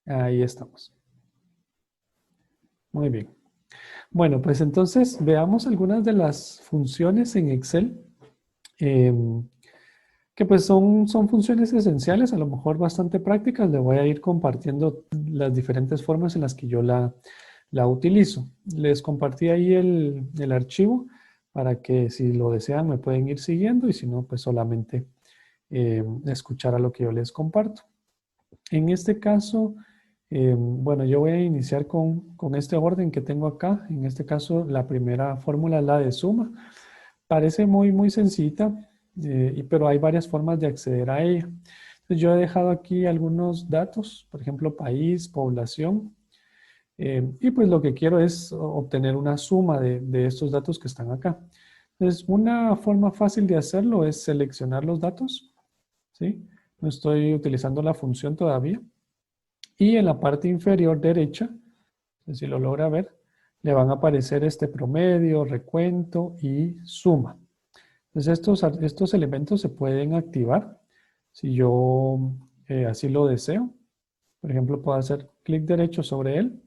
Ahí estamos. Muy bien. Bueno, pues entonces veamos algunas de las funciones en Excel que pues son funciones esenciales, a lo mejor bastante prácticas. Le voy a ir compartiendo las diferentes formas en las que yo la utilizo. Les compartí ahí el archivo para que si lo desean me pueden ir siguiendo y si no, pues solamente escuchar a lo que yo les comparto. En este caso, bueno, yo voy a iniciar con este orden que tengo acá. En este caso, la primera fórmula es la de suma. Parece muy sencilla, pero hay varias formas de acceder a ella. Entonces, yo he dejado aquí algunos datos, por ejemplo, país, población, y pues lo que quiero es obtener una suma de estos datos que están acá. Entonces, una forma fácil de hacerlo es seleccionar los datos, ¿sí? No estoy utilizando la función todavía. Y en la parte inferior derecha, si lo logra ver, le van a aparecer este promedio, recuento y suma. Entonces estos elementos se pueden activar si yo así lo deseo. Por ejemplo, puedo hacer clic derecho sobre él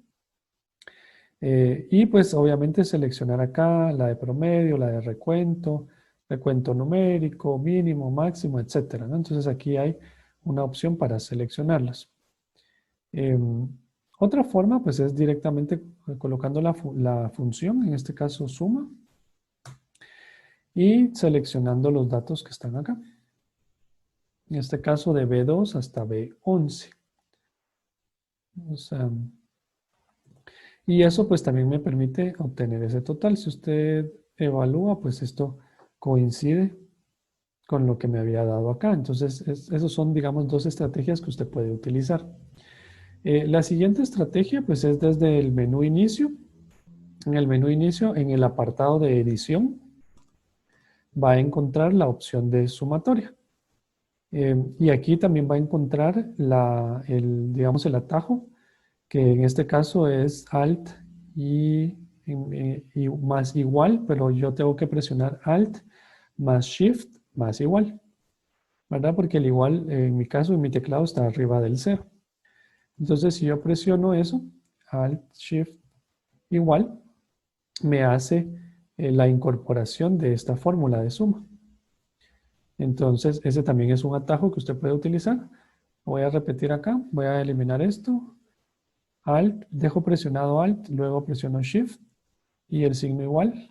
y pues obviamente seleccionar acá la de promedio, la de recuento, recuento numérico, mínimo, máximo, etcétera, ¿no? Entonces aquí hay una opción para seleccionarlas. Otra forma pues es directamente colocando la función, en este caso suma, y seleccionando los datos que están acá. En este caso de B2 hasta B11. O sea, y eso pues también me permite obtener ese total. Si usted evalúa, pues esto coincide con lo que me había dado acá. Entonces, esos son, digamos, dos estrategias que usted puede utilizar. La siguiente estrategia pues es desde el menú inicio. En el menú inicio, en el apartado de edición, va a encontrar la opción de sumatoria. Y aquí también va a encontrar digamos, el atajo, que en este caso es Alt y más igual, pero yo tengo que presionar Alt más Shift más igual, ¿verdad? Porque el igual, en mi caso, en mi teclado está arriba del cero. Entonces, si yo presiono eso, Alt Shift igual, me hace la incorporación de esta fórmula de suma. Entonces, ese también es un atajo que usted puede utilizar. Voy a repetir acá, voy a eliminar esto. Alt, dejo presionado Alt, luego presiono Shift y el signo igual.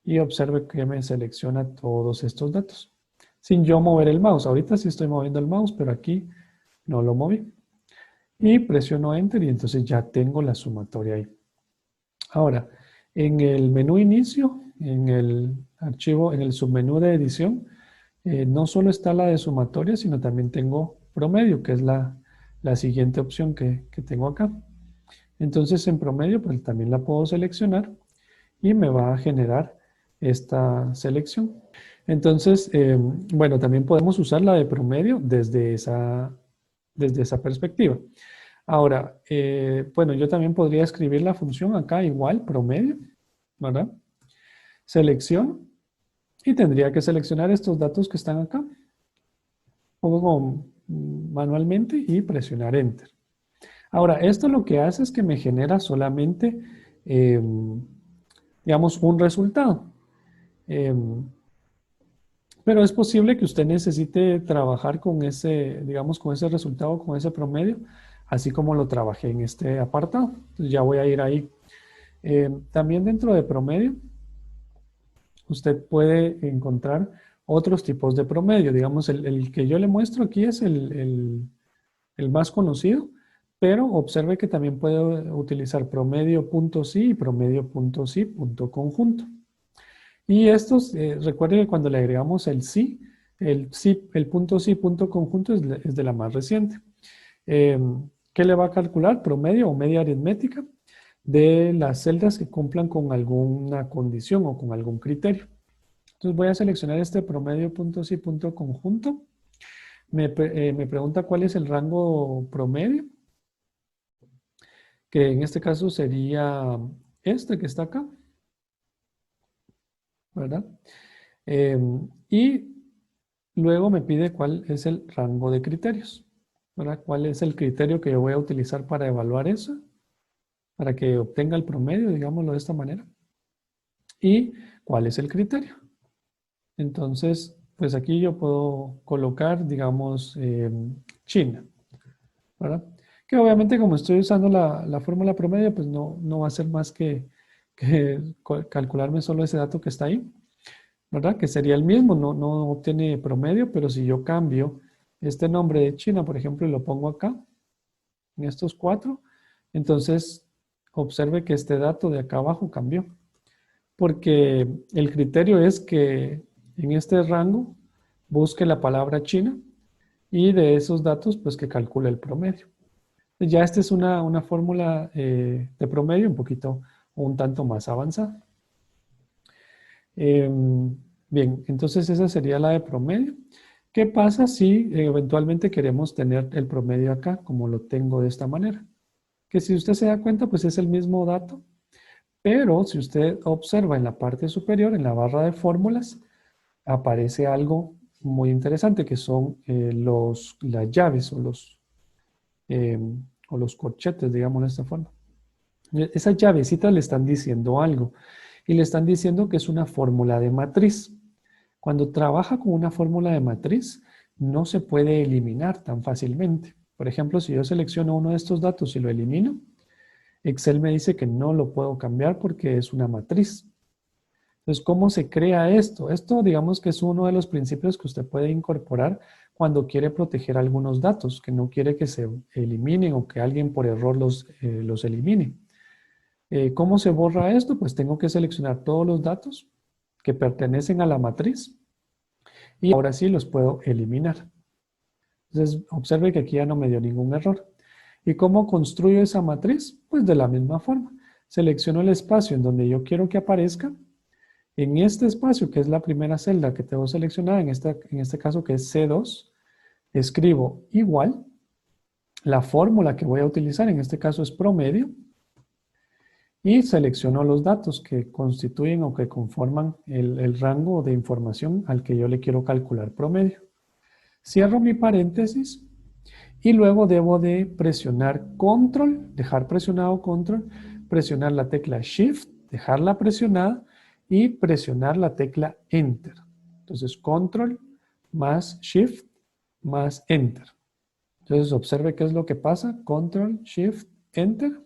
Y observe que me selecciona todos estos datos. Sin yo mover el mouse. Ahorita sí estoy moviendo el mouse, pero aquí no lo moví. Y presiono Enter y entonces ya tengo la sumatoria ahí. Ahora, en el menú inicio, en el archivo, en el submenú de edición, no solo está la de sumatoria, sino también tengo promedio, que es la siguiente opción que tengo acá. Entonces en promedio, pues también la puedo seleccionar y me va a generar esta selección. Entonces, bueno, también podemos usar la de promedio desde esa perspectiva. Ahora, bueno, yo también podría escribir la función acá igual, promedio, ¿verdad? Selecciono y tendría que seleccionar estos datos que están acá. Pongo manualmente y presionar Enter. Ahora, esto lo que hace es que me genera solamente, eh, digamos, un resultado. Eh, pero es posible que usted necesite trabajar con ese, digamos, con ese resultado, con ese promedio, así como lo trabajé en este apartado. Entonces ya voy a ir ahí. También dentro de promedio, usted puede encontrar otros tipos de promedio. Digamos, el que yo le muestro aquí es el más conocido, pero observe que también puede utilizar promedio.si y promedio.si.conjunto. Y estos, recuerde que cuando le agregamos el punto sí, punto conjunto es de la más reciente. Eh, ¿Qué le va a calcular? Promedio o media aritmética de las celdas que cumplan con alguna condición o con algún criterio. Entonces voy a seleccionar este promedio.sí.conjunto. Me pregunta cuál es el rango promedio, que en este caso sería este que está acá, ¿verdad? Y luego me pide cuál es el rango de criterios. ¿verdad? ¿Cuál es el criterio que yo voy a utilizar para evaluar eso? Para que obtenga el promedio, digámoslo de esta manera. ¿Y cuál es el criterio? Entonces, pues aquí yo puedo colocar, digamos, China, ¿verdad? Que obviamente como estoy usando la fórmula promedio, pues no va a ser más que calcularme solo ese dato que está ahí, ¿verdad? Que sería el mismo, no obtiene promedio, pero si yo cambio este nombre de China, por ejemplo, y lo pongo acá, en estos cuatro, entonces observe que este dato de acá abajo cambió, porque el criterio es que en este rango busque la palabra China y de esos datos, pues que calcule el promedio. Ya esta es una fórmula de promedio un poquito o un tanto más avanzada. Bien, entonces esa sería la de promedio. ¿Qué pasa si eventualmente queremos tener el promedio acá, como lo tengo de esta manera? Que si usted se da cuenta, pues es el mismo dato, pero si usted observa en la parte superior, en la barra de fórmulas, aparece algo muy interesante, que son las llaves eh, o los corchetes, digamos de esta forma. Esas llavecitas le están diciendo algo y le están diciendo que es una fórmula de matriz. Cuando trabaja con una fórmula de matriz, no se puede eliminar tan fácilmente. Por ejemplo, si yo selecciono uno de estos datos y lo elimino, Excel me dice que no lo puedo cambiar porque es una matriz. Entonces, ¿cómo se crea esto? Esto, digamos que es uno de los principios que usted puede incorporar cuando quiere proteger algunos datos, que no quiere que se eliminen o que alguien por error los elimine. ¿Cómo se borra esto? Pues tengo que seleccionar todos los datos que pertenecen a la matriz y ahora sí los puedo eliminar. Entonces, observe que aquí ya no me dio ningún error. ¿Y cómo construyo esa matriz? Pues de la misma forma. Selecciono el espacio en donde yo quiero que aparezca. En este espacio, que es la primera celda que tengo seleccionada, en este caso que es C2, escribo igual. La fórmula que voy a utilizar, en este caso es promedio, y selecciono los datos que constituyen o que conforman el rango de información al que yo le quiero calcular promedio. Cierro mi paréntesis y luego debo de presionar control, dejar presionado control, presionar la tecla shift, dejarla presionada y presionar la tecla enter. Entonces control más shift más enter. Entonces observe qué es lo que pasa, control, shift, enter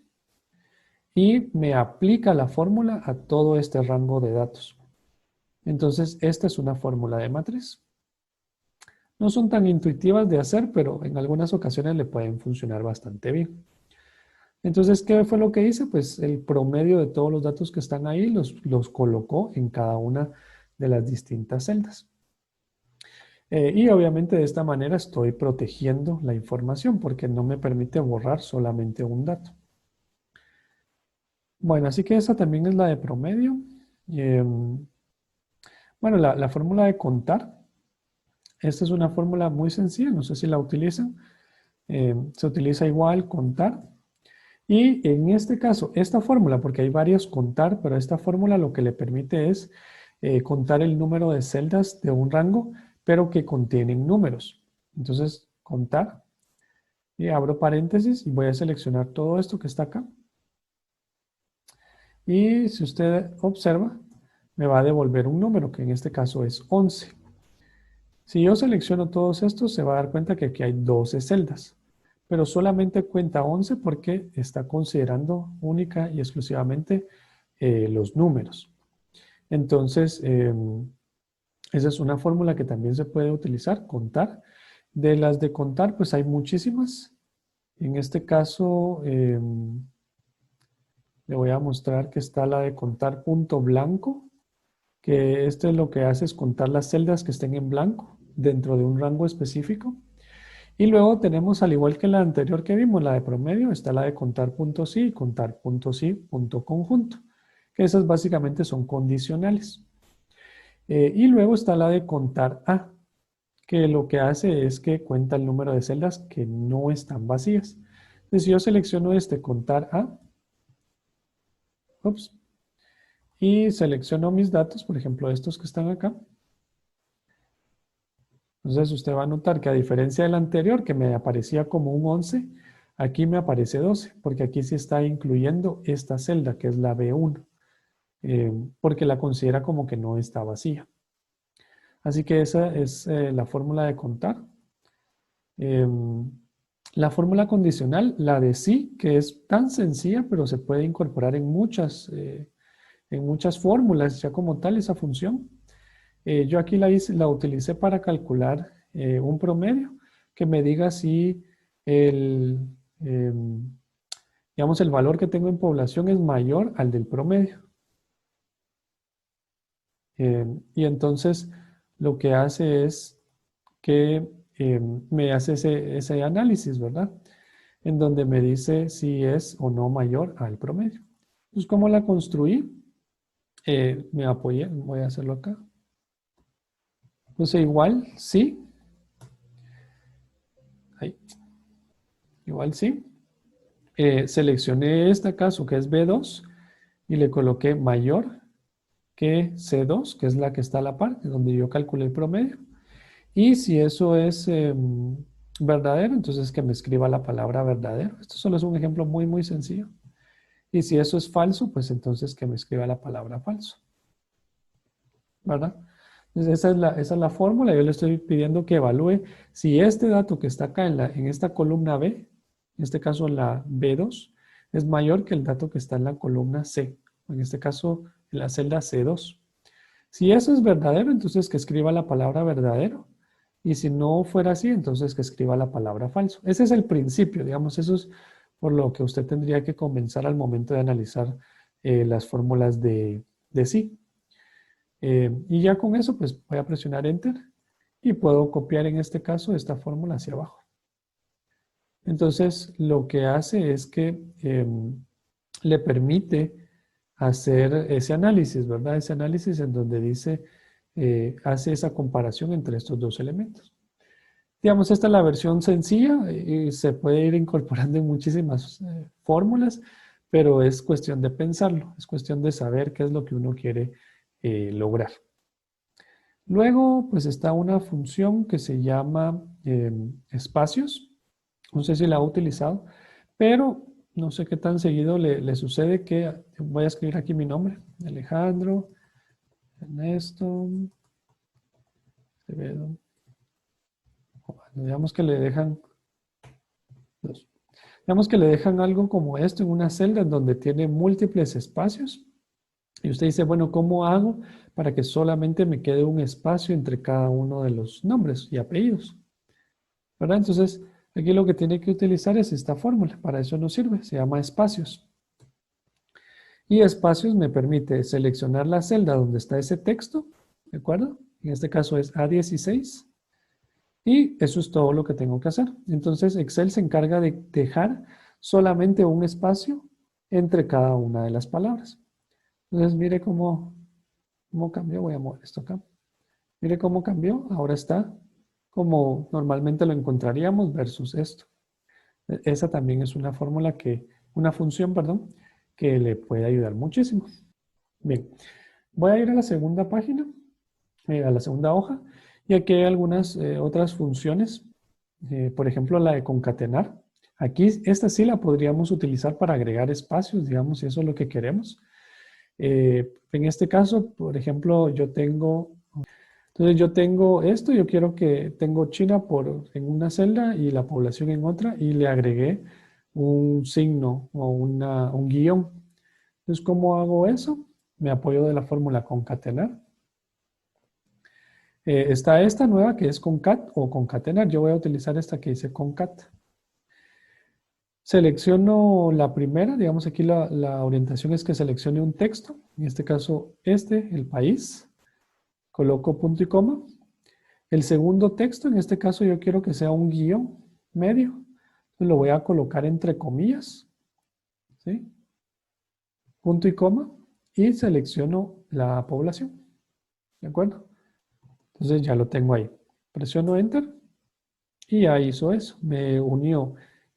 y me aplica la fórmula a todo este rango de datos. Entonces esta es una fórmula de matriz. No son tan intuitivas de hacer, pero en algunas ocasiones le pueden funcionar bastante bien. Entonces, ¿qué fue lo que hice? Pues el promedio de todos los datos que están ahí los colocó en cada una de las distintas celdas. Y obviamente de esta manera estoy protegiendo la información porque no me permite borrar solamente un dato. Bueno, así que esa también es la de promedio. Bueno, la fórmula de contar. Esta es una fórmula muy sencilla, no sé si la utilizan. Se utiliza igual contar. Y en este caso, esta fórmula, porque hay varios contar, pero esta fórmula lo que le permite es contar el número de celdas de un rango, pero que contienen números. Entonces, contar, y abro paréntesis y voy a seleccionar todo esto que está acá. Y si usted observa, me va a devolver un número, que en este caso es 11. Si yo selecciono todos estos, se va a dar cuenta que aquí hay 12 celdas, pero solamente cuenta 11 porque está considerando única y exclusivamente los números. Entonces, esa es una fórmula que también se puede utilizar, contar. De las de contar, pues hay muchísimas. En este caso, le voy a mostrar que está la de contar punto blanco, que este lo que hace es contar las celdas que estén en blanco dentro de un rango específico. Y luego tenemos, al igual que la anterior que vimos, la de promedio, está la de contar punto sí y contar punto sí punto conjunto, que esas básicamente son condicionales. Y luego está la de contar A, que lo que hace es que cuenta el número de celdas que no están vacías. Entonces, si yo selecciono este contar A, ups, y selecciono mis datos, por ejemplo, estos que están acá, Entonces usted va a notar que a diferencia del anterior, que me aparecía como un 11, aquí me aparece 12, porque aquí sí está incluyendo esta celda, que es la B1, porque la considera como que no está vacía. Así que esa es la fórmula de contar. La fórmula condicional, la de sí, que es tan sencilla, pero se puede incorporar en muchas fórmulas, ya como tal, esa función. Yo aquí la utilicé para calcular un promedio que me diga si el, em, digamos, el valor que tengo en población es mayor al del promedio. Y entonces lo que hace es que me hace ese análisis, ¿verdad? En donde me dice si es o no mayor al promedio. Entonces, ¿cómo la construí? Me apoyé, voy a hacerlo acá. Entonces, igual, sí. Ahí, igual, sí. Seleccioné este caso que es B2 y le coloqué mayor que C2, que es la que está a la par, donde yo calculé el promedio. Y si eso es verdadero, entonces que me escriba la palabra verdadero. Esto solo es un ejemplo muy, muy sencillo. Y si eso es falso, pues entonces que me escriba la palabra falso. ¿Verdad? Entonces esa es la fórmula. Yo le estoy pidiendo que evalúe si este dato que está acá en esta columna B, en este caso la B2, es mayor que el dato que está en la columna C. En este caso, en la celda C2. Si eso es verdadero, entonces que escriba la palabra verdadero. Y si no fuera así, entonces que escriba la palabra falso. Ese es el principio, digamos, eso es por lo que usted tendría que comenzar al momento de analizar las fórmulas de sí. Y ya con eso, pues voy a presionar Enter y puedo copiar en este caso esta fórmula hacia abajo. Entonces, lo que hace es que le permite hacer ese análisis, ¿verdad? Ese análisis en donde dice, hace esa comparación entre estos dos elementos. Digamos, esta es la versión sencilla y se puede ir incorporando en muchísimas fórmulas, pero es cuestión de pensarlo, es cuestión de saber qué es lo que uno quiere lograr. Luego, pues está una función que se llama espacios. No sé si la ha utilizado, pero no sé qué tan seguido le sucede que voy a escribir aquí mi nombre, Alejandro, Ernesto, Acevedo. Digamos que le dejan, digamos que le dejan algo como esto en una celda en donde tiene múltiples espacios. Y usted dice, bueno, ¿cómo hago para que solamente me quede un espacio entre cada uno de los nombres y apellidos? ¿Verdad? Entonces, aquí lo que tiene que utilizar es esta fórmula. Para eso nos sirve. Se llama espacios. Y espacios me permite seleccionar la celda donde está ese texto. ¿De acuerdo? En este caso es A16. Y eso es todo lo que tengo que hacer. Entonces, Excel se encarga de dejar solamente un espacio entre cada una de las palabras. Entonces, mire cómo cambió. Voy a mover esto acá. Mire cómo cambió. Ahora está como normalmente lo encontraríamos versus esto. Esa también es una fórmula una función, perdón, que le puede ayudar muchísimo. Bien, voy a ir a la segunda página, a la segunda hoja, y aquí hay algunas otras funciones, por ejemplo, la de concatenar. Aquí, esta sí la podríamos utilizar para agregar espacios, digamos, si eso es lo que queremos. En este caso, por ejemplo, entonces yo tengo esto, yo quiero que tengo China en una celda y la población en otra y le agregué un signo o un guión. Entonces, ¿cómo hago eso? Me apoyo de la fórmula concatenar. Está esta nueva que es concat o concatenar. Yo voy a utilizar esta que dice concat. Selecciono la primera, digamos aquí la orientación es que seleccione un texto, en este caso el país, coloco punto y coma. El segundo texto, en este caso yo quiero que sea un guión medio, lo voy a colocar entre comillas, ¿sí? Punto y coma, y selecciono la población, ¿de acuerdo? Entonces ya lo tengo ahí. Presiono Enter y ya hizo eso. Me unió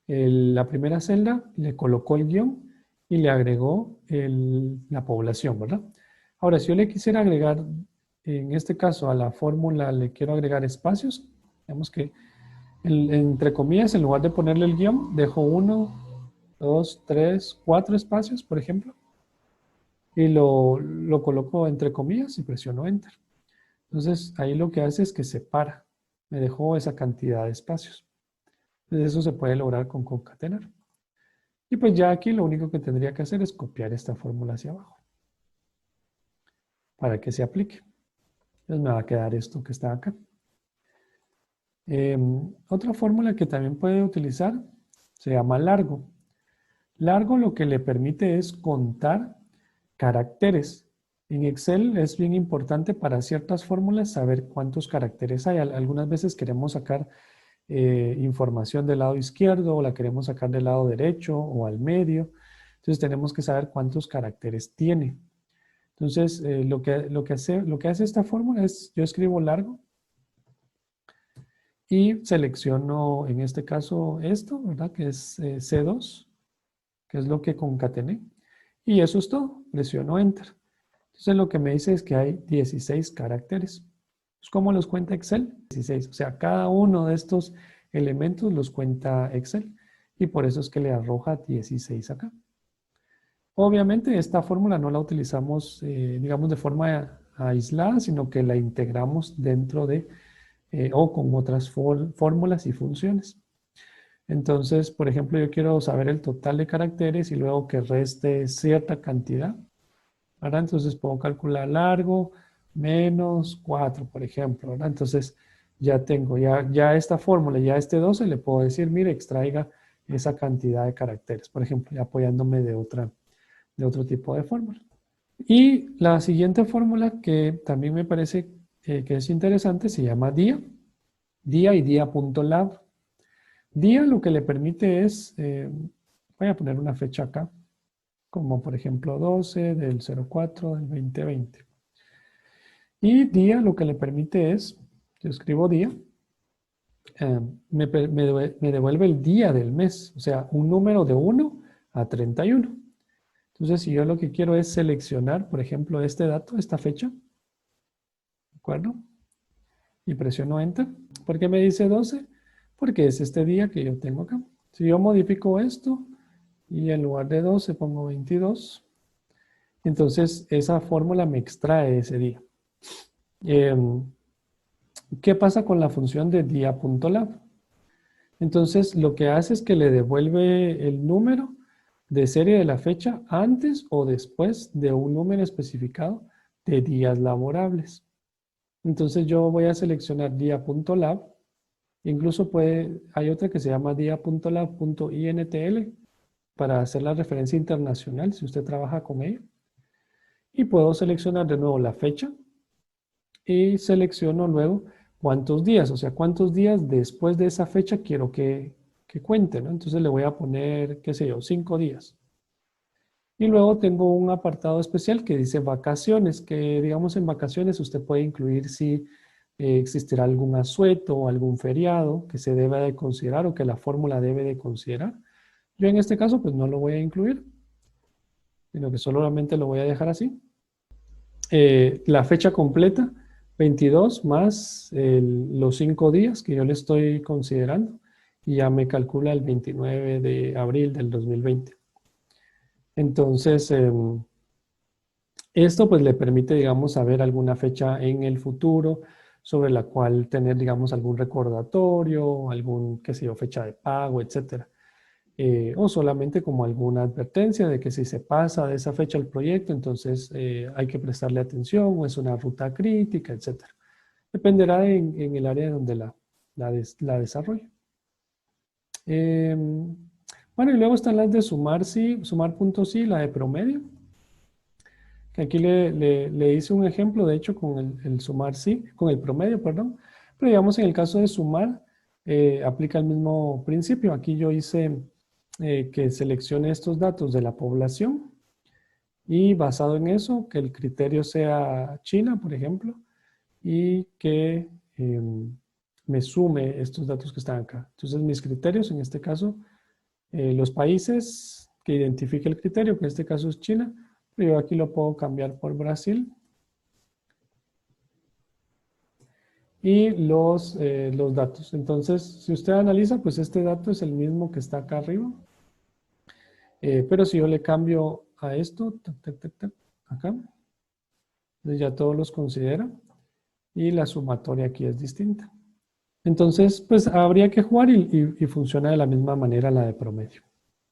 la primera celda, le colocó el guión y le agregó la población, ¿verdad? Ahora, si yo le quisiera agregar en este caso a la fórmula le quiero agregar espacios, digamos que entre comillas, en lugar de ponerle el guión, dejo 1, 2, 3, 4 espacios, por ejemplo, y lo coloco entre comillas y presiono Enter. Entonces, ahí lo que hace es que separa, me dejó esa cantidad de espacios. Entonces, eso se puede lograr con concatenar. Y pues ya aquí lo único que tendría que hacer es copiar esta fórmula hacia abajo para que se aplique. Entonces me va a quedar esto que está acá. Otra fórmula que también puede utilizar se llama largo. Largo lo que le permite es contar caracteres. En Excel es bien importante para ciertas fórmulas saber cuántos caracteres hay. Algunas veces queremos sacar información del lado izquierdo o la queremos sacar del lado derecho o al medio. Entonces tenemos que saber cuántos caracteres tiene. Entonces lo que hace esta fórmula es, yo escribo largo y selecciono en este caso esto, ¿verdad? Que es C2, que es lo que concatené. Y eso es todo, presiono Enter. Entonces lo que me dice es que hay 16 caracteres. ¿Cómo los cuenta Excel? 16. O sea, cada uno de estos elementos los cuenta Excel y por eso es que le arroja 16 acá. Obviamente esta fórmula no la utilizamos, digamos, de forma aislada, sino que la integramos dentro de o con otras fórmulas y funciones. Entonces, por ejemplo, yo quiero saber el total de caracteres y luego que reste cierta cantidad. ¿Verdad? Entonces puedo calcular largo menos 4, por ejemplo, ¿verdad? Entonces ya tengo, ya esta fórmula, ya este 12, le puedo decir, mire, extraiga esa cantidad de caracteres, por ejemplo, ya apoyándome de otro tipo de fórmula. Y la siguiente fórmula que también me parece que es interesante se llama día, día y día.lab. Día lo que le permite es, voy a poner una fecha acá, como por ejemplo 12 del 04 del 2020. Y día lo que le permite es, yo escribo día, me devuelve el día del mes, o sea, un número de 1 a 31. Entonces, si yo lo que quiero es seleccionar, por ejemplo, este dato, esta fecha, ¿de acuerdo? Y presiono Enter. ¿Por qué me dice 12? Porque es este día que yo tengo acá. Si yo modifico esto y en lugar de 12 pongo 22, entonces esa fórmula me extrae ese día. ¿Qué pasa con la función de día.lab? Entonces lo que hace es que le devuelve el número de serie de la fecha antes o después de un número especificado de días laborables. Entonces yo voy a seleccionar día.lab. Incluso hay otra que se llama día.lab.intl para hacer la referencia internacional si usted trabaja con ella. Y puedo seleccionar de nuevo la fecha y selecciono luego cuántos días, o sea, cuántos días después de esa fecha quiero que cuente, ¿no? Entonces le voy a poner, qué sé yo, 5 días. Y luego tengo un apartado especial que dice vacaciones, que digamos en vacaciones usted puede incluir si existirá algún asueto o algún feriado que se deba de considerar o que la fórmula debe de considerar. Yo en este caso pues no lo voy a incluir, sino que solamente lo voy a dejar así. La fecha completa, 22 más los 5 días que yo le estoy considerando y ya me calcula el 29 de abril del 2020. Entonces, esto pues le permite, digamos, saber alguna fecha en el futuro sobre la cual tener, digamos, algún recordatorio, algún, qué sé yo, fecha de pago, etcétera. O solamente como alguna advertencia de que si se pasa de esa fecha el proyecto, entonces hay que prestarle atención o es una ruta crítica, etc. Dependerá en el área donde la desarrolle. Bueno, y luego están las de sumar, sí, sumar puntos sí, la de promedio. Que aquí le hice un ejemplo, de hecho, con el sumar sí, con el promedio, perdón. Pero digamos, en el caso de sumar, aplica el mismo principio. Aquí yo hice que seleccione estos datos de la población y basado en eso, que el criterio sea China, por ejemplo, y que me sume estos datos que están acá. Entonces, mis criterios, en este caso, los países que identifique el criterio, que en este caso es China, pero yo aquí lo puedo cambiar por Brasil. y los datos. Entonces, si usted analiza, pues este dato es el mismo que está acá arriba. Pero si yo le cambio a esto, acá, entonces ya todos los considera y la sumatoria aquí es distinta. Entonces, pues habría que jugar y funciona de la misma manera la de promedio.